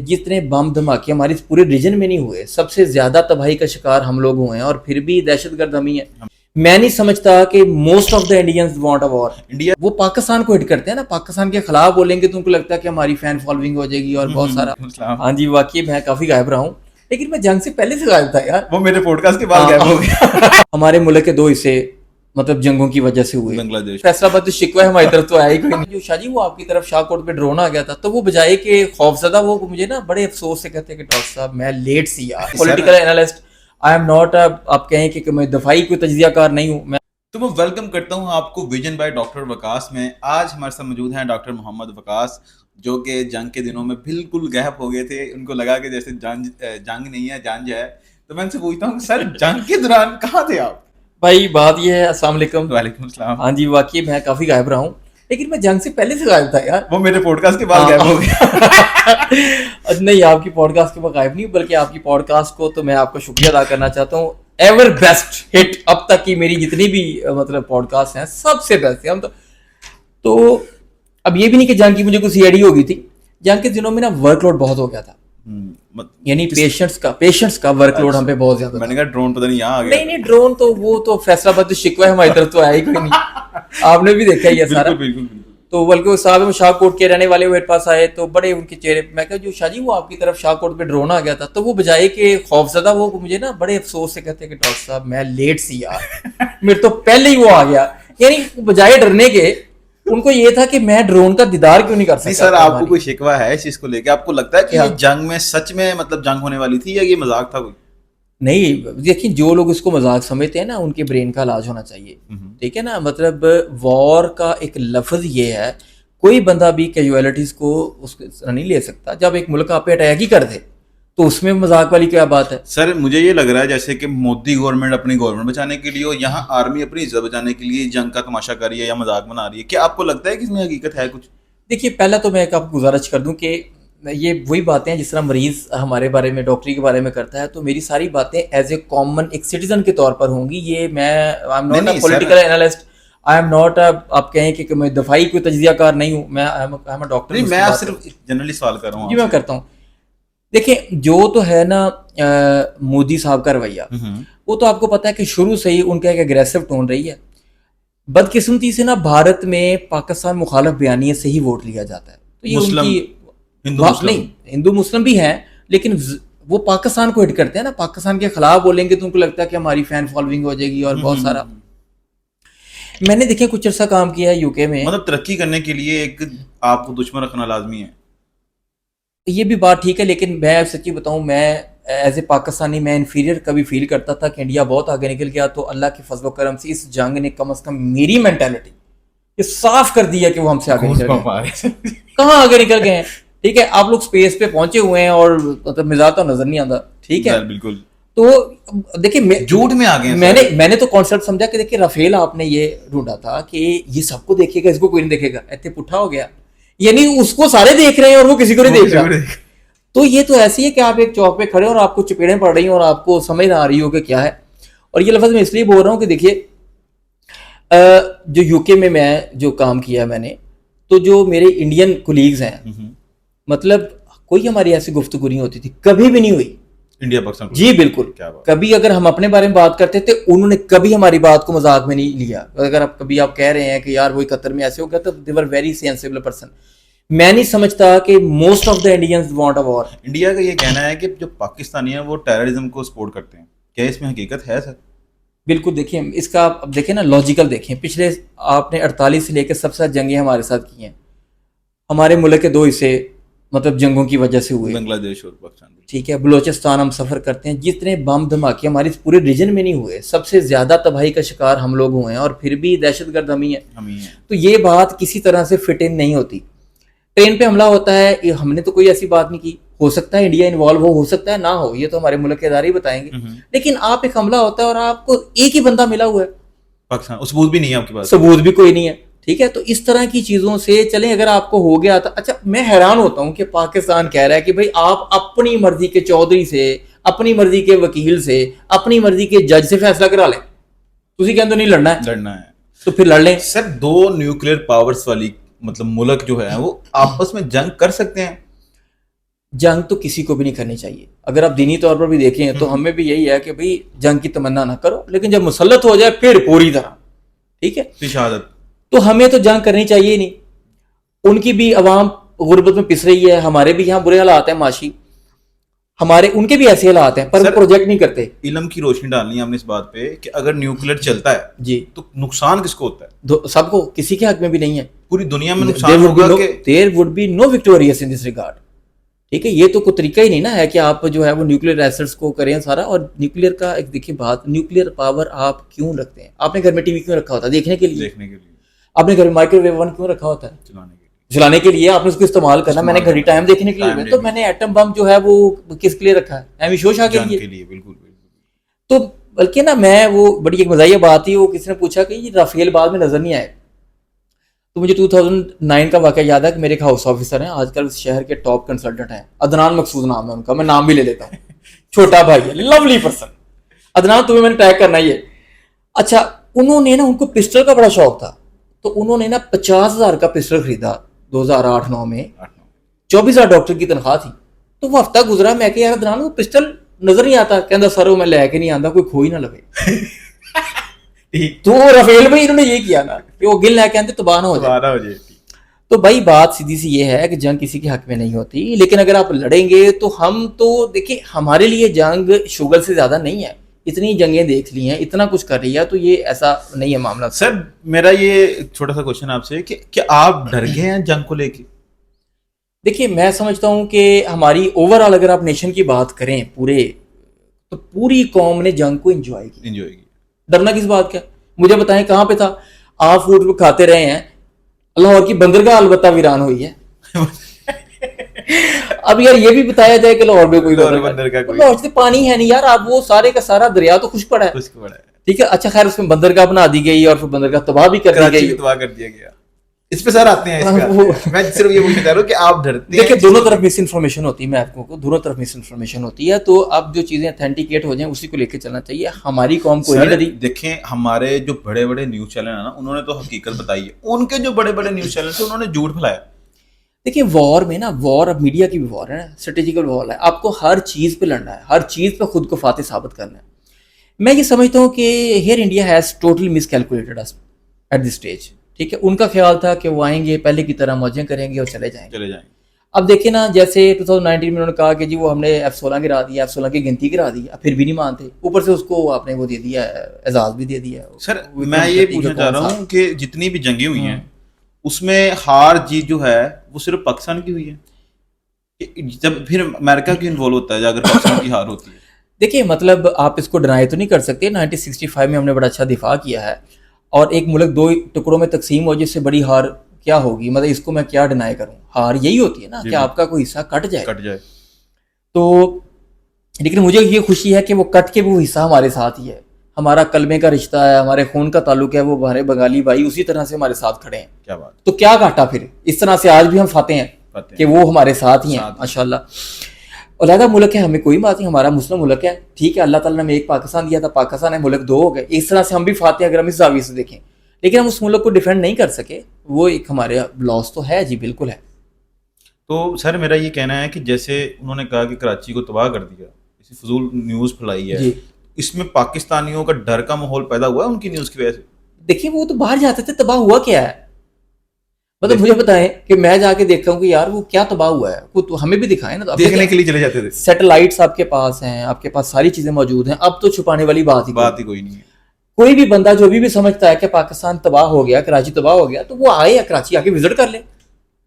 جتنے بم دھماکے ہمارے اس پورے ریجن میں نہیں ہوئے، سب سے زیادہ تباہی کا شکار ہم لوگ ہوئے ہیں، اور پھر بھی دہشت گرد ہم ہی ہیں۔ میں نہیں سمجھتا کہ most of the Indians want a war. India وہ پاکستان کو ہٹ کرتے ہیں نا، پاکستان کے خلاف بولیں گے تو ان کو لگتا ہے کہ ہماری فین فالوئنگ ہو جائے گی اور بہت سارا۔ ہاں جی، واقعی میں کافی غائب رہا ہوں، لیکن میں جنگ سے پہلے سے غائب تھا یار، وہ میرے پوڈ کاسٹ کے بعد غائب ہو گیا۔ ہمارے ملک کے 2 حصے مطلب جنگوں کی وجہ سے ہوئے۔ بنگلہ دیش فیصلہ آباد تو شکوہ ہے ہماری طرف تو آیا ہی کوئی نہیں۔ جو شاہ جی وہ آپ کی طرف شاہ کوٹ پہ ڈرون آ گیا تھا، تو وہ بجائے کہ خوف زدہ، وہ مجھے نا بڑے افسوس سے کہتے ہیں کہ ڈاکٹر صاحب میں لیٹ سی یار، political analyst I am not, آپ کہیں کہ میں دفاعی کوئی تجزیہ کار نہیں ہوں میں۔ تو میں ویلکم کرتا ہوں آپ کو ویژن بائی ڈاکٹر وقاص میں۔ آج ہمارے ساتھ موجود ہیں ڈاکٹر محمد وقاص، جو کہ جنگ کے دنوں میں بالکل غائب ہو گئے تھے۔ ان کو لگا کہ جیسے جنگ نہیں ہے، جان ہے۔ تو میں ان سے پوچھتا ہوں سر، جنگ کے دوران کہاں تھے آپ؟ بھائی بات یہ ہے، السلام علیکم۔ وعلیکم السلام۔ ہاں جی، واقعی میں کافی غائب رہا ہوں، لیکن میں جنگ سے پہلے سے غائب تھا یار، وہ میرے پوڈ کاسٹ کے بعد غائب ہو گیا۔ نہیں، آپ کی پوڈ کاسٹ کے بعد غائب نہیں، بلکہ آپ کی پوڈ کاسٹ کو تو میں آپ کو شکریہ ادا کرنا چاہتا ہوں۔ ایور بیسٹ ہٹ، اب تک کی میری جتنی بھی مطلب پوڈ کاسٹ ہیں سب سے بیسٹ ہے ہم تو اب یہ بھی نہیں کہ جنگ کی مجھے کوئی سی آئی ڈی ہو گئی تھی، جنگ کے دنوں میں نا ورک لوڈ بہت ہو گیا تھا، یعنی پیشنٹس کا ورک لوڈ ہم پہ بہت زیادہ۔ میں نے کہا ڈرون پتہ نہیں یہاں آ گیا۔ نہیں، ڈرون تو وہ تو فیصلہ آباد شکوہ ہے ہماری طرف تو آیا ہی کوئی نہیں، آپ نے بھی دیکھا ہی ہے سارا۔ بالکل۔ تو بلکہ وہ صاحب شاہ کوٹ کے رہنے والے میرے پاس آئے تو بڑے ان کے چہرے، میں کہا جو شاہ جی وہ آپ کی طرف شاہ کوٹ پہ ڈرون آ گیا تھا، تو وہ بجائے کہ خوف زدہ، وہ مجھے نا بڑے افسوس سے کہتے ہیں کہ ڈاکٹر صاحب میں لیٹ سی یار، میرے تو پہلے ہی وہ آ گیا۔ یعنی بجائے ڈرنے کے ان کو یہ تھا کہ میں ڈرون کا دیدار کیوں نہیں کر سکتا۔ سر آپ کو کوئی شکوہ ہے اس چیز کو لے کے؟ آپ کو لگتا ہے کہ یہ جنگ میں سچ میں مطلب جنگ ہونے والی تھی یا یہ مذاق تھا کوئی؟ نہیں دیکھیں، جو لوگ اس کو مذاق سمجھتے ہیں نا، ان کے برین کا علاج ہونا چاہیے، ٹھیک ہے نا۔ مطلب وار کا ایک لفظ یہ ہے، کوئی بندہ بھی کیجویلٹیز کو اس نہیں لے سکتا۔ جب ایک ملک آپ پہ اٹیک ہی کر دے تو اس میں مذاق والی کیا بات ہے؟ سر مجھے یہ لگ رہا ہے جیسے کہ مودی گورنمنٹ اپنی گورنمنٹ بچانے کے لیے اور یہاں آرمی اپنی عزت بچانے کے لیے جنگ کا تماشا کر رہی ہے یا مذاق بنا رہی ہے۔ کیا آپ کو لگتا ہے کہ اس میں حقیقت ہے کچھ؟ دیکھیے، پہلا تو میں آپ کو گزارش کر دوں کہ یہ وہی باتیں ہیں جس طرح مریض ہمارے بارے میں ڈاکٹری کے بارے میں کرتا ہے، تو میری ساری باتیں ایز اے کامن ایک سٹیزن کے طور پر ہوں گی۔ یہ میں I am not a political analyst, I am not, آپ کہیں کہ میں دفاعی کوئی تجزیہ کار نہیں ہوں، میں ڈاکٹر۔ نہیں، میں آپ صرف جنرلی سوال کر رہا ہوں۔ جی میں کرتا ہوں۔ دیکھیں، جو تو ہے نا مودی صاحب کا رویہ، وہ تو آپ کو پتا ہے کہ شروع سے ہی ان کا ایک اگریسو ٹون رہی ہے۔ بدقسمتی سے نا بھارت میں پاکستان مخالف بیانیے سے ہی ووٹ لیا جاتا ہے، تو یہ ان کی نہیں، ہندو مسلم بھی ہیں، لیکن وہ پاکستان کو ہٹ کرتے ہیں نا، پاکستان کے خلاف بولیں گے تو ان کو لگتا ہے کہ ہماری فین فالوئنگ ہو جائے گی اور بہت سارا۔ میں نے دیکھیں کچھ عرصہ کام کیا ہے یو کے میں، مطلب ترقی کرنے کے لیے ایک آپ کو دشمن رکھنا لازمی ہے۔ یہ بھی بات ٹھیک ہے، لیکن میں سچی بتاؤں، میں ایز اے پاکستانی میں انفیریئر کبھی فیل کرتا تھا کہ انڈیا بہت آگے نکل گیا، تو اللہ کے فضل و کرم سے اس جنگ نے کم از کم میری مینٹالٹی یہ صاف کر دیا کہ وہ ہم سے آگے نکل گئے۔ کہاں آگے نکل گئے ہیں؟ ٹھیک ہے، آپ لوگ اسپیس پہ پہنچے ہوئے ہیں اور مطلب مزاج تو نظر نہیں آتا، ٹھیک ہے بالکل۔ تو دیکھیے جھوٹ میں آگے میں نے تو کانسیپٹ سمجھا کہ دیکھیے رافیل آپ نے یہ ڈھونڈا تھا کہ یہ سب کو دیکھے گا، اس کو کوئی نہیں دیکھے گا، ایسے پٹھا ہو گیا، یعنی اس کو سارے دیکھ رہے ہیں اور وہ کسی کو نہیں دیکھ رہا۔ تو یہ تو ایسی ہے کہ آپ ایک چوک پہ کھڑے اور آپ کو چپیڑیں پڑ رہی ہیں اور آپ کو سمجھ نہ آ رہی ہو کہ کیا ہے۔ اور یہ لفظ میں اس لیے بول رہا ہوں کہ دیکھیے، جو یو کے میں جو کام کیا میں نے، تو جو میرے انڈین کولیگز ہیں، مطلب کوئی ہماری ایسی گفتگو نہیں ہوتی تھی، کبھی بھی نہیں ہوئی انڈیا پاکستان۔ جی بالکل، کبھی اگر ہم اپنے بارے میں بات کرتے تھے انہوں نے کبھی ہماری بات کو مذاق میں نہیں لیا۔ اگر کبھی آپ کہہ رہے ہیں کہ یار وہی قطر میں ایسے ہو گیا، تو they were very sensible person. میں نہیں سمجھتا کہ most of the Indians want a war. India کا یہ کہنا ہے کہ جو پاکستانی ہیں وہ ٹیررزم کو سپورٹ کرتے ہیں، کیا اس میں حقیقت ہے سر؟ بالکل، دیکھیں اس کا اب دیکھیں نا لاجیکل دیکھیں، پچھلے آپ نے 48 سے لے کے سب سے زیادہ جنگیں ہمارے ساتھ کی ہیں، ہمارے ملک کے 2 حصے مطلب جنگوں کی وجہ سے ہوئے، بنگلہ دیش اور پاکستان، ٹھیک ہے۔ بلوچستان ہم سفر کرتے ہیں، جتنے بم دھماکے ہمارے اس پورے ریجن میں نہیں ہوئے، سب سے زیادہ تباہی کا شکار ہم لوگ ہوئے ہیں، اور پھر بھی دہشت گرد ہم ہی ہیں۔ تو یہ بات کسی طرح سے فٹ ان نہیں ہوتی۔ ٹرین پہ حملہ ہوتا ہے، ہم نے تو کوئی ایسی بات نہیں کی، ہو سکتا ہے انڈیا انوالو ہو سکتا ہے نہ ہو، یہ تو ہمارے ملک کے ادارے ہی بتائیں گے، لیکن آپ ایک حملہ ہوتا ہے اور آپ کو ایک ہی بندہ ملا ہوا ہے، پاکستان ثبوت بھی نہیں ہے آپ کے پاس، ثبوت بھی کوئی نہیں ہے، ٹھیک ہے۔ تو اس طرح کی چیزوں سے چلیں، اگر آپ کو ہو گیا تھا، اچھا میں حیران ہوتا ہوں کہ پاکستان کہہ رہا ہے کہ بھائی آپ اپنی مرضی کے چودھری سے، اپنی مرضی کے وکیل سے، اپنی مرضی کے جج سے فیصلہ کرا لیں، تسی کہندے نہیں لڑنا ہے تو پھر لڑ لیں۔ سر 2 نیوکلیئر پاورز والی مطلب ملک جو ہے وہ آپس میں جنگ کر سکتے ہیں؟ جنگ تو کسی کو بھی نہیں کرنی چاہیے. اگر آپ دینی طور پر بھی دیکھیں تو ہمیں بھی یہی ہے کہ بھئی جنگ کی تمنا نہ کرو, لیکن جب مسلط ہو جائے پھر پوری طرح, ٹھیک ہے, شہادت. تو ہمیں تو جنگ کرنی چاہیے نہیں. ان کی بھی عوام غربت میں پس رہی ہے, ہمارے بھی یہاں برے حالات ہیں معاشی, ہمارے ان کے بھی ایسے حالات ہیں, پر وہ پروجیکٹ نہیں کرتے. علم کی روشنی ڈالنی ہے ہم نے اس بات پہ کہ اگر نیوکلیر چلتا ہے جی تو نقصان کس کو ہوتا ہے؟ سب کو, کسی کے حق میں بھی نہیں ہے. پوری دنیا میں نقصان ہوگا کہ there would be no victorious in this regard. ٹھیک ہے, یہ تو کوئی طریقہ ہی نہیں نا ہے کہ آپ جو ہے وہ نیوکلیر ایسٹس کو کریں سارا. اور نیوکلیر کا ایک دیکھیے بات, نیوکلیر پاور آپ کیوں رکھتے ہیں؟ آپ نے گھر میں ٹی وی کیوں رکھا ہوتا ہے؟ دیکھنے کے لیے. آپ نے گھر میں مائکرو ویو ون کیوں رکھا ہوتا ہے؟ چلانے کے لیے. آپ نے اس کو استعمال کرنا. میں نے گھڑی ٹائم دیکھنے کے لیے, تو میں نے ایٹم بم جو ہے وہ کس کے لیے رکھا ہے؟ ایم شو شاہ کے لیے. بالکل. تو بلکہ نا میں وہ بڑی ایک مزاحیہ بات تھی, وہ کسی نے پوچھا کہ یہ رافیل بعد میں نظر نہیں آئے. تو مجھے 2009 کا واقعہ یاد ہے کہ میرے ایک ہاؤس آفیسر ہیں, آج کل اس شہر کے ٹاپ کنسلٹنٹ ہیں, عدنان مقصود نام ہے ان کا, میں نام بھی لے لیتا ہوں, چھوٹا بھائی ہے, لولی پرسن. عدنان تمہیں میں نے ٹیگ کرنا ہی ہے. اچھا, انہوں نے نا, ان کو پسٹل کا بڑا شوق تھا, تو انہوں نے نا 50,000 کا پسٹل خریدا 2008-9 میں. 24,000 ڈاکٹر کی تنخواہ تھی. تو وہ ہفتہ گزرا, میں کہ یار عدنان وہ پسٹل نظر نہیں آتا, کہندا سر وہ میں لے کے نہیں آندا, کوئی کھوئی نہ لگے. تو رافیل بھائی انہوں نے یہ کیا نا کہ وہ گل لے کے آتے تباہ نہ ہو جائے. تو بھائی بات سیدھی سی یہ ہے کہ جنگ کسی کے حق میں نہیں ہوتی, لیکن اگر آپ لڑیں گے تو ہم تو دیکھیں کہ ہمارے لیے جنگ شوگر سے زیادہ نہیں ہے. اتنی جنگیں دیکھ لی ہیں, اتنا کچھ کر رہی ہے, تو یہ ایسا نہیں ہے معاملہ. سر میرا یہ چھوٹا سا کوشچن آپ سے کہ کیا آپ ڈر گئے ہیں جنگ کو لے کے؟ دیکھیے میں سمجھتا ہوں کہ ہماری اوور آل اگر آپ نیشن کی بات کریں پورے, تو پوری قوم نے جنگ کو انجوائے کی. ڈرنا کس بات کا؟ مجھے بتائیں کہاں پہ تھا آپ فوڈ کھاتے رہے ہیں؟ لاہور کی بندرگاہ البتہ ویران ہوئی ہے. اب یار یہ بھی بتایا جائے کہ لاہور میں کوئی لاہور سے پانی ہے نہیں یار. اب وہ سارے کا سارا دریا تو خشک پڑا ہے, ٹھیک ہے. اچھا خیر, اس میں بندرگاہ بنا دی گئی اور پھر بندرگاہ تباہ بھی کر دی گئی. اس پہ سر آتے ہیں, میں صرف یہ پوچھنا چاہ رہا ہوں کہ آپ ڈرتے ہیں؟ دیکھیں دونوں طرف مس انفارمیشن ہوتی ہے, میں آپ کو دونوں طرف مس انفارمیشن ہوتی ہے, تو اب جو چیزیں اتھینٹیکیٹ ہو جائیں اسی کو لے کے چلنا چاہیے. ہماری قوم کو نہیں ڈری. دیکھیں ہمارے جو بڑے بڑے نیوز چینل ہیں نا, انہوں نے تو حقیقت بتائی ہے, ان کے جو بڑے بڑے نیوز چینل تھے انہوں نے جھوٹ پھیلایا. دیکھیں وار میں نا, وار اب میڈیا کی بھی وار ہے نا, اسٹریٹجیکل وار ہے. آپ کو ہر چیز پہ لڑنا ہے, ہر چیز پہ خود کو فاتح ثابت کرنا ہے. میں یہ سمجھتا ہوں کہ here India has totally miscalculated at this stage. ٹھیک ہے, ان کا خیال تھا کہ وہ آئیں گے پہلے کی طرح موجیں کریں گے اور چلے جائیں گے. اب دیکھیں نا, جیسے 2019 میں انہوں نے کہا کہ جی وہ ہم نے F-16 گرا دیا, F-16 کی گنتی گرا دی, پھر بھی نہیں مانتے. اوپر سے اس کو آپ نے وہ دے دیا, اعزاز بھی دے دیا. سر میں یہ پوچھنا چاہ رہا ہوں کہ جتنی بھی جنگیں ہوئی ہیں اس میں ہار جیت جو ہے وہ صرف پاکستان کی ہوئی ہے, جب پھر امریکہ کیوں انوالو ہوتا ہے اگر پاکستان کی ہار ہوتی ہے؟ دیکھیے مطلب آپ اس کو ڈینائی تو نہیں کر سکتے. 1965 میں ہم نے بڑا اچھا دفاع کیا ہے, اور ایک ملک 2 ٹکڑوں میں تقسیم ہو جس سے بڑی ہار کیا ہوگی؟ مطلب اس کو میں کیا ڈینائی کروں؟ ہار یہی ہوتی ہے نا کہ آپ کا کوئی حصہ کٹ جائے. تو لیکن مجھے یہ خوشی ہے کہ وہ کٹ کے وہ حصہ ہمارے ساتھ ہی ہے. ہمارا کلمے کا رشتہ ہے, ہمارے خون کا تعلق ہے, وہ ہمارے بنگالی بھائی اسی طرح سے ہمارے ساتھ کھڑے ہیں. کیا بات. تو کیا گھاٹا پھر؟ اس طرح سے آج بھی ہم فاتح ہیں کہ وہ ہمارے ساتھ ہی ہیں ماشاءاللہ. علیحدہ ملک ہے, ہمیں کوئی بات نہیں, ہمارا مسلم ملک ہے, ٹھیک ہے. اللہ تعالیٰ نے ہمیں ایک پاکستان دیا تھا, پاکستان ہے, ملک 2 ہو گئے. اس طرح سے ہم بھی فاتح اگر ہم اس زاویے سے دیکھیں, لیکن ہم اس ملک کو ڈیفینڈ نہیں کر سکے. وہ ایک ہمارے لاس تو ہے جی, بالکل ہے. تو سر میرا یہ کہنا ہے کہ جیسے انہوں نے کہا کہ کراچی کو تباہ کر دیا, اسی فضول نیوز پھیلائی ہے, اس میں پاکستانیوں کا ڈر کا ماحول پیدا ہوا ہے ان کی نیوز کی وجہ سے. دیکھیے وہ تو باہر جاتے تھے, تباہ ہوا کیا ہے؟ مطلب مجھے بتائیں کہ میں جا کے دیکھتا ہوں کہ یار وہ کیا تباہ ہوا ہے, وہ تو ہمیں بھی دکھائیں نا. دیکھنے کے لیے چلے جاتے تھے. سیٹلائٹس آپ کے پاس ہیں, آپ کے پاس ساری چیزیں موجود ہیں. اب تو چھپانے والی بات ہی کوئی نہیں ہے. کوئی بھی بندہ جو بھی سمجھتا ہے کہ پاکستان تباہ ہو گیا, کراچی تباہ ہو گیا, تو وہ آئے کراچی آ کے وزٹ کر لے,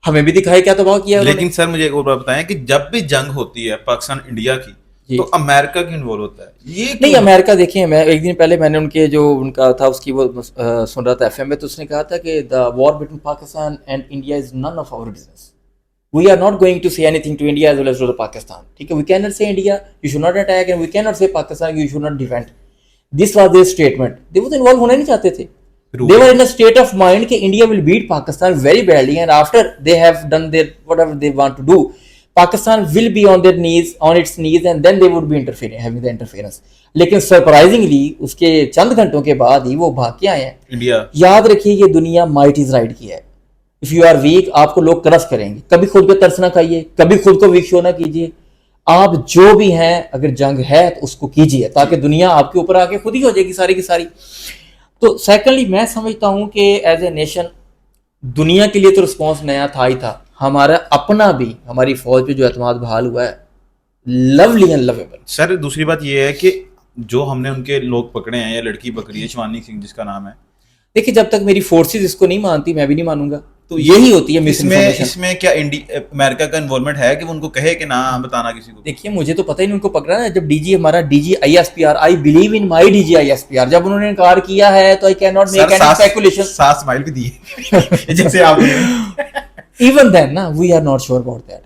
ہمیں بھی دکھائے کیا تباہ کیا. لیکن سر مجھے ایک اور بات بتائیں کہ جب بھی جنگ ہوتی ہے پاکستان انڈیا کی, تو امریکہ کیوں انوالو ہوتا ہے؟ یہ نہیں, امریکہ دیکھیں, میں ایک دن پہلے میں نے ان کے جو ان کا تھا اس کی وہ سن رہا تھا FM میں, تو اس نے کہا تھا کہ the war between Pakistan and India is none of our business. We are not going to say anything to India as well as to Pakistan. ٹھیک ہے, we can not say India you should not attack, and we can not say Pakistan you should not defend. This was their statement. وہ تو involve ہونا نہیں چاہتے تھے. They were in a state of mind کہ India will beat Pakistan very badly, and after they have done their whatever they want to do, Pakistan will be on their knees, on its knees, and then they would be interfering, having the interference. لیکن surprisingly اس کے چند گھنٹوں کے بعد ہی وہ بھاگ کے آئے ہیں. انڈیا, یاد رکھیے یہ دنیا might is right کی ہے. اف یو آر ویک آپ کو لوگ کرس کریں گے. کبھی خود پہ ترس نہ کھائیے, کبھی خود کو ویک شو نہ کیجیے. آپ جو بھی ہیں اگر جنگ ہے تو اس کو کیجیے تاکہ دنیا آپ کے اوپر آ کے خود ہی ہو جائے گی ساری کی ساری. تو سیکنڈلی میں سمجھتا ہوں کہ ایز اے نیشن دنیا کے لیے تو رسپانس نیا تھا ہی تھا, ہمارا اپنا بھی ہماری فوج پہ جو اعتماد بحال ہوا ہے لولی اینڈ لویبل. سر دوسری بات یہ ہے کہ جو ہم نے ان کے لوگ پکڑے ہیں یا لڑکی پکڑی ہے شیوانی سنگھ جس کا نام ہے, دیکھیے جب تک میری فورسز اس کو نہیں مانتی میں بھی نہیں مانوں گا. تو یہی ہوتی ہے مس انفارمیشن. اس میں کیا امریکہ کا انوالومنٹ ہے کہ وہ ان کو کہے کہ نہ بتانا کسی کو؟ دیکھیے مجھے تو پتہ ہی نہیں ان کو پکڑا ہے. جب ڈی جی ہمارا D G I S P R, I believe in my D G I S P R, جب انہوں نے انکار کیا ہے تو I can not make any speculation. ساتھ اسمائل بھی دی جیسے آپ ایون دین نا we are not sure about that.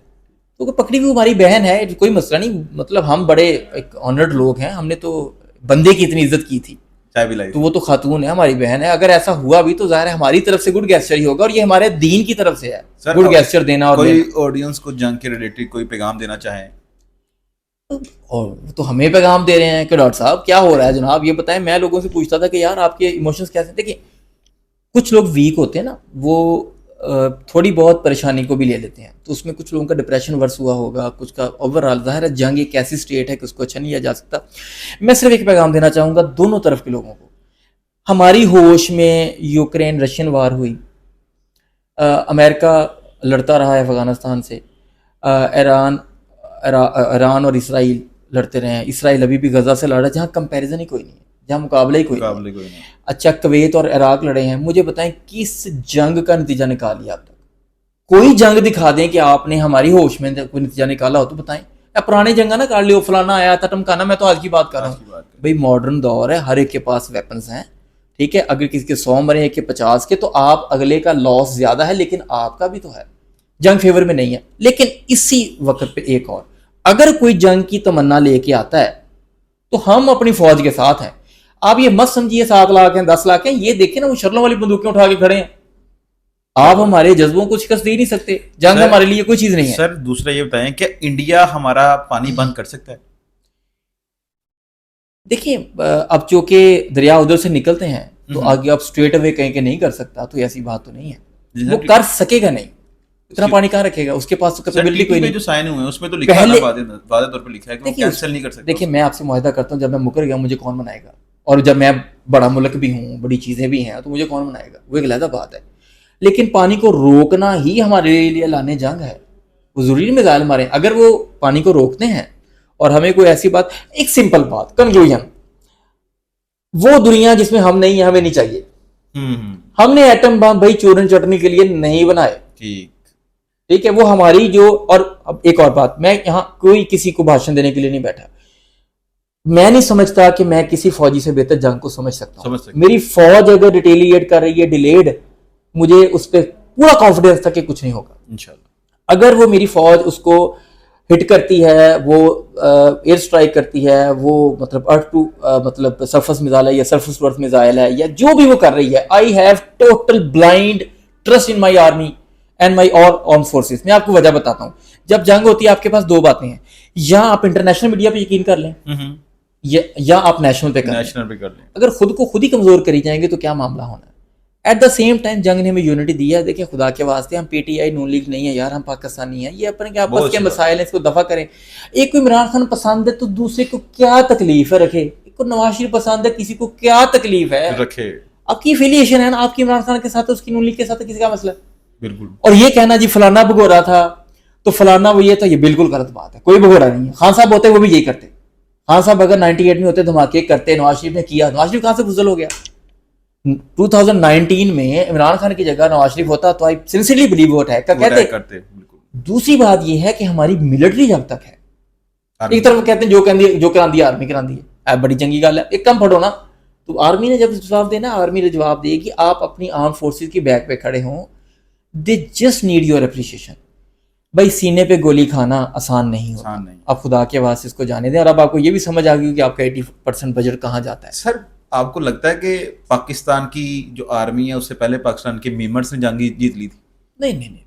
تو پکڑی ہوئی ہماری بہن ہے, کوئی مسئلہ نہیں. مطلب ہم بڑے ایک آنرڈ لوگ ہیں, ہم نے تو بندے کی اتنی عزت کی تھی, تو وہ تو خاتون ہے, ہماری بہن ہے. اگر ایسا ہوا بھی تو ظاہر ہے ہماری طرف سے گڈ گیسچر ہی ہوگا, اور یہ ہمارے دین کی طرف سے ہے گڈ گیسچر دینا. اور کوئی آڈینس کو جنگ کے ریلیٹڈ کوئی پیغام دینا چاہیں, اور تو ہمیں پیغام دے رہے ہیں کہ ڈاکٹر صاحب کیا ہو رہا ہے جناب یہ بتائیں. میں لوگوں سے پوچھتا تھا کہ یار آپ کے ایموشنز کیسے. دیکھیں کچھ لوگ ویک ہوتے ہیں نا, وہ تھوڑی بہت پریشانی کو بھی لے لیتے ہیں, تو اس میں کچھ لوگوں کا ڈپریشن ورس ہوا ہوگا, کچھ کا اوور آل. ظاہر ہے جنگ ایک ایسی اسٹیٹ ہے کہ اس کو اچھا نہیں کیا جا سکتا. میں صرف ایک پیغام دینا چاہوں گا دونوں طرف کے لوگوں کو. ہماری ہوش میں یوکرین رشین وار ہوئی, امریکہ لڑتا رہا ہے افغانستان سے, ایران اور اسرائیل لڑتے رہے ہیں. اسرائیل ابھی بھی غزہ سے لڑ رہا ہے جہاں کمپیریزن ہی کوئی نہیں ہے, جہاں مقابلہ ہی کوئی نہیں. اچھا کویت اور عراق لڑے ہیں, مجھے بتائیں کس جنگ کا نتیجہ نکال لیا اب تک؟ کوئی جنگ دکھا دیں کہ آپ نے ہماری ہوش میں کوئی نتیجہ نکالا ہو تو بتائیں. پرانے جنگا نا کاٹ لو, فلانا آیا تھا ٹمکانا. میں تو آج کی بات کر رہا ہوں بھائی, ماڈرن دور ہے, ہر ایک کے پاس ویپنز ہیں, ٹھیک ہے. اگر کسی کے 100 مرے, ایک کے 50 کے, تو آپ اگلے کا لاس زیادہ ہے لیکن آپ کا بھی تو ہے. جنگ فیور میں نہیں ہے. لیکن اسی وقت پہ ایک اور, اگر کوئی جنگ کی تمنا لے کے آتا ہے تو ہم اپنی فوج کے ساتھ ہیں. آپ یہ مت سمجھیے 7 لاکھ ہیں 10 لاکھ ہیں, یہ دیکھیں نا وہ شرلوں والی بندوقیں اٹھا کے کھڑے ہیں. آپ ہمارے جذبوں کو شکست دے ہی نہیں سکتے. جنگ ہمارے لیے کوئی چیز نہیں ہے. سر دوسرا یہ بتائیں کہ انڈیا ہمارا پانی بند کر سکتا ہے؟ دیکھیں اب چونکہ دریا ادھر سے نکلتے ہیں تو آگے آپ اسٹریٹ اوے کہیں کہ نہیں کر سکتا, تو ایسی بات تو نہیں ہے. وہ کر سکے گا نہیں, اتنا پانی کہاں رکھے گا, اس کے پاس تو کیپیبلٹی کوئی نہیں. جو سائن ہوئے ہیں اس میں تو لکھا ہے, واضح طور پہ لکھا ہے کہ وہ کینسل نہیں کر سکتا. دیکھیں میں آپ سے معاہدہ کرتا ہوں, جب میں مکر گیا مجھے کون منائے گا, اور جب میں بڑا ملک بھی ہوں, بڑی چیزیں بھی ہیں, تو مجھے کون منائے گا, وہ ایک علیحدہ بات ہے. لیکن پانی کو روکنا ہی ہمارے لیے اعلان جنگ ہے. وہ ضروری نہیں میزائل ماریں. اگر وہ پانی کو روکتے ہیں اور ہمیں کوئی ایسی بات, ایک سمپل بات کنکلوژن, وہ دنیا جس میں ہم نہیں ہیں ہمیں نہیں چاہیے. ہم نے ایٹم بم بھائی چورن چٹنی کے لیے نہیں بنائے, ٹھیک ہے. وہ ہماری جو, اور اب ایک اور بات, میں یہاں کوئی کسی کو بھاشن دینے کے لیے نہیں بیٹھا. میں نہیں سمجھتا کہ میں کسی فوجی سے بہتر جنگ کو سمجھ سکتا ہوں. میری فوج اگر ریٹیلیٹ کر رہی ہے ڈیلیڈ, مجھے اس پہ پورا کانفیڈنس تھا کہ کچھ نہیں ہوگا انشاءاللہ. اگر وہ میری فوج اس کو ہٹ کرتی ہے, وہ ایئر اسٹرائک کرتی ہے, وہ مطلب ارتھ ٹو مطلب سرفس میزائل ہے یا سرفس ٹو ارتھ میزائل ہے, یا جو بھی وہ کر رہی ہے, I have total blind trust in my army and my all arm forces. میں آپ کو وجہ بتاتا ہوں. جب جنگ ہوتی ہے آپ کے پاس 2 باتیں ہیں, یا آپ انٹرنیشنل میڈیا پہ یقین کر لیں, یا آپ نیشنل پہ کر لیں. اگر خود کو خود ہی کمزور کری جائیں گے تو کیا معاملہ ہونا ہے. ایٹ دا سیم ٹائم جنگ نے ہمیں یونٹی دی ہے. دیکھیں خدا کے واسطے ہم P T I known league نہیں ہے یار, ہم پاکستانی ہیں. یہ اپنے کے آپس کے مسائل ہیں, اس کو دفع کریں. ایک کو عمران خان پسند ہے تو دوسرے کو کیا تکلیف ہے رکھے. ایک کو نواز شریف پسند ہے, کسی کو کیا تکلیف ہے رکھے. آپ کی افیلیشن ہے نا, آپ کی عمران خان کے ساتھ, اس کی نون لیگ کے ساتھ, کسی کا مسئلہ بالکل. اور یہ کہنا جی فلانا بھگورا تھا تو فلانا وہ یہ تھا, یہ بالکل غلط بات ہے. کوئی بھگورا نہیں ہے. خان صاحب ہوتے وہ بھی یہی کرتے. خان صاحب اگر 98 میں ہوتے دھماکے کرتے, نواز شریف نے کیا, نواز شریف کہاں سے فضل ہو گیا. 2019 میں عمران خان کی جگہ نواز شریف ہوتا تو آئی سنسیئرلی بلیو ووٹ ہے کرتے. دوسری بات یہ ہے کہ ہماری ملٹری جب تک ہے, ایک طرف کہتے ہیں جو کرا دی آرمی کرا دی ہے, بڑی چنگی گل ہے, ایک کم پڑھو نا. تو آرمی نے جب جواب دینا, آرمی نے جواب دے کہ آپ اپنی آرم فورسز کی بیک پہ کھڑے ہوں, they just need your appreciation. بھائی سینے پہ گولی کھانا آسان نہیں ہوتا. اب خدا کے واسطے اس کو جانے دیں. اور اب آپ کو یہ بھی سمجھ آ گئی کہ آپ کا 80% بجٹ کہاں جاتا ہے. سر آپ کو لگتا ہے کہ پاکستان کی جو آرمی ہے اس سے پہلے پاکستان کے میمرز نے جنگ جیت لی تھی؟ نہیں.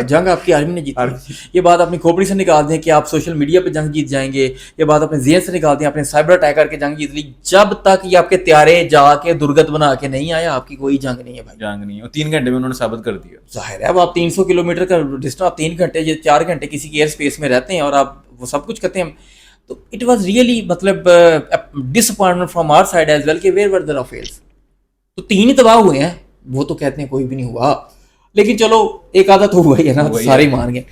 جنگ آپ کی آرمی نے جیتی. یہ بات اپنی کھوپڑی سے نکال دیں کہ آپ سوشل میڈیا پہ جنگ جیت جائیں گے, یہ بات اپنے ذہن سے نکال دیں, اپنے سائبر اٹیک کر کے جنگ جیت لی. جب تک یہ آپ کے طیارے جا کے درگت بنا کے نہیں آیا, آپ کی کوئی جنگ نہیں ہے بھائی. جنگ نہیں ہے, اور 3 گھنٹے میں انہوں نے ثابت کر دیا. ظاہر ہے اب آپ 300 کلومیٹر کا ڈسٹینس, آپ 3 گھنٹے یا 4 گھنٹے کسی کی ایئر اسپیس میں رہتے ہیں اور آپ وہ سب کچھ کرتے ہیں. تو اٹ واز ریئلی مطلب disappointment from our side as well کہ ویئر ور دا رافیلز. تو 3 ہی تباہ ہوئے ہیں, وہ تو کہتے ہیں کوئی بھی نہیں ہوا, لیکن چلو ایک آدھا تو ہوا ہی ہے نا, سارے ہی مان گئے.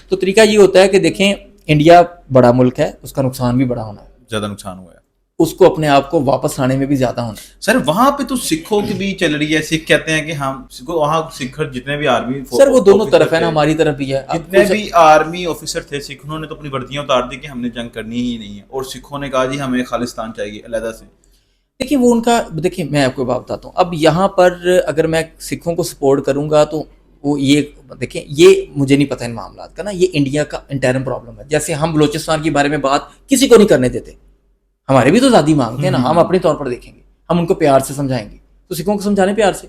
تو طریقہ یہ ہوتا ہے کہ دیکھیں انڈیا بڑا ملک ہے, اس کا نقصان بھی بڑا ہونا ہے, زیادہ نقصان ہوا ہے, اس کو اپنے آپ کو واپس لانے میں بھی زیادہ ہونا ہے. سر وہاں پہ تو سکھوں کی بھی چل رہی ہے, سکھ کہتے ہیں کہ ہم وہاں سکھ جتنے بھی آرمی سر وہ دونوں طرف ہے نا, ہماری طرف بھی ہے. جتنے بھی آرمی آفیسر تھے سکھ, انہوں نے تو اپنی وردیاں اتار دی کہ ہم نے جنگ کرنی ہی نہیں ہے, اور سکھوں نے کہا جی ہمیں خالصتان چاہیے علیحدہ سے. دیکھیے وہ ان کا, دیکھیں میں آپ کو بات بتاتا ہوں. اب یہاں پر اگر میں سکھوں کو سپورٹ کروں گا تو وہ یہ دیکھیں, یہ مجھے نہیں پتہ ان معاملات کا نا, یہ انڈیا کا انٹرنل پرابلم ہے. جیسے ہم بلوچستان کے بارے میں بات کسی کو نہیں کرنے دیتے, ہمارے بھی تو آزادی مانگتے ہیں نا, ہم اپنے طور پر دیکھیں گے, ہم ان کو پیار سے سمجھائیں گے. تو سکھوں کو سمجھانے پیار سے,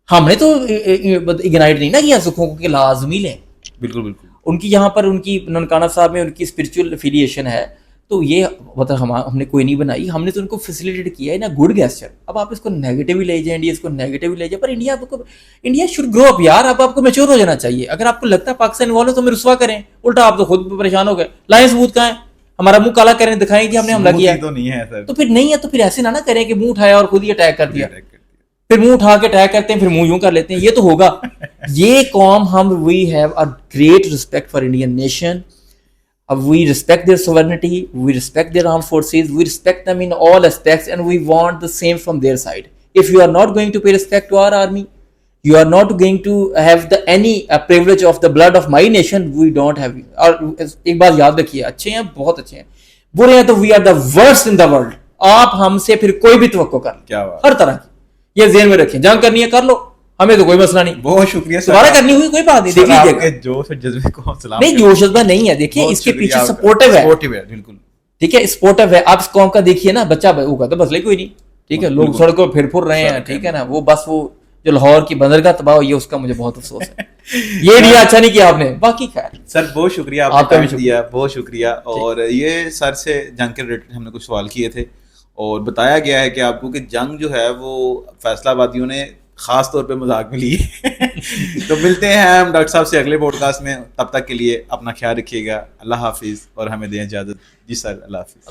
ہم نے تو اگنائٹ نہیں نا کیا سکھوں کو کہ لازمی لیں. بالکل بالکل. ان کی یہاں پر ان کی ننکانہ صاحب میں ان کی اسپرچل افیلیشن ہے, تو یہ مطلب ہم نے کوئی نہیں بنائی, ہم نے تو ان کو فیسیلیٹیٹ کیا ہے نا, گڈ گیسچر. اب آپ اس کو نیگیٹو لے جائیں, انڈیا اس کو نیگیٹو لے جائے, پر انڈیا شوڈ گرو اپ یار. اب آپ کو میچور ہو جانا چاہیے. اگر آپ کو لگتا ہے پاکستان انوالو تو ہمیں رسوا کریں, الٹا آپ تو خود پریشان ہو گئے. لائیں ثبوت کہاں ہے, ہمارا منہ کالا کریں, دکھائیں کہ ہم نے حملہ کیا. تو نہیں ہے سر, تو پھر نہیں ہے, تو پھر ایسے نہ کریں کہ منہ اٹھایا اور خود ہی اٹیک کر دیا, پھر منہ اٹھا کے اٹیک کرتے ہیں, پھر منہ یوں کر لیتے ہیں. یہ تو ہوگا. یہ قوم ہم we have a great respect for Indian nation. We respect their sovereignty, we respect their armed forces, we respect them in all aspects, and we want the same from their side. If you are not going to pay respect to our army, you are not going to have any privilege of the blood of my nation, we don't have. اور ایک بات یاد رکھیے, اچھے ہیں بہت اچھے ہیں, برے ہیں تو we are the worst in the world. آپ ہم سے پھر کوئی بھی توقع کر لیں ہر طرح کی, یہ ذہن میں رکھیں. جنگ کرنی ہے کر لو, ہمیں تو کوئی مسئلہ نہیں. بہت شکریہ سر, دوبارہ کرنی ہوئی کوئی بات نہیں, دیکھ لیجیے گا. جوش اور جذبے کو سلام. نہیں جوش جذبہ نہیں ہے, دیکھیں اس کے پیچھے سپورٹیو ہے. بالکل ٹھیک ہے, سپورٹیو ہے. آپ اس قوم کا دیکھیے نا, بچہ ہوگا تو مسئلہ کوئی نہیں. ٹھیک ہے, لوگ سڑکوں پھر رہے ہیں, ٹھیک ہے نا, وہ بس وہ جو لاہور کی بندرگاہ تباہ ہوئی ہے اس کا مجھے بہت افسوس ہے. یہ نہیں اچھا نہیں کیا آپ نے. باقی خیر سر بہت شکریہ, آپ کا بھی شکریہ, بہت شکریہ. اور یہ سر سے جنگ کے ریلیٹڈ ہم نے کچھ سوال کیے تھے, اور بتایا گیا ہے کہ آپ کو کہ جنگ جو ہے وہ فیصلہ آبادیوں نے خاص طور پہ مذاق میں لی. تو ملتے ہیں ہم ڈاکٹر صاحب سے اگلے پوڈ کاسٹ میں, تب تک کے لیے اپنا خیال رکھیے گا. اللہ حافظ, اور ہمیں دیں اجازت. جی سر, اللہ حافظ.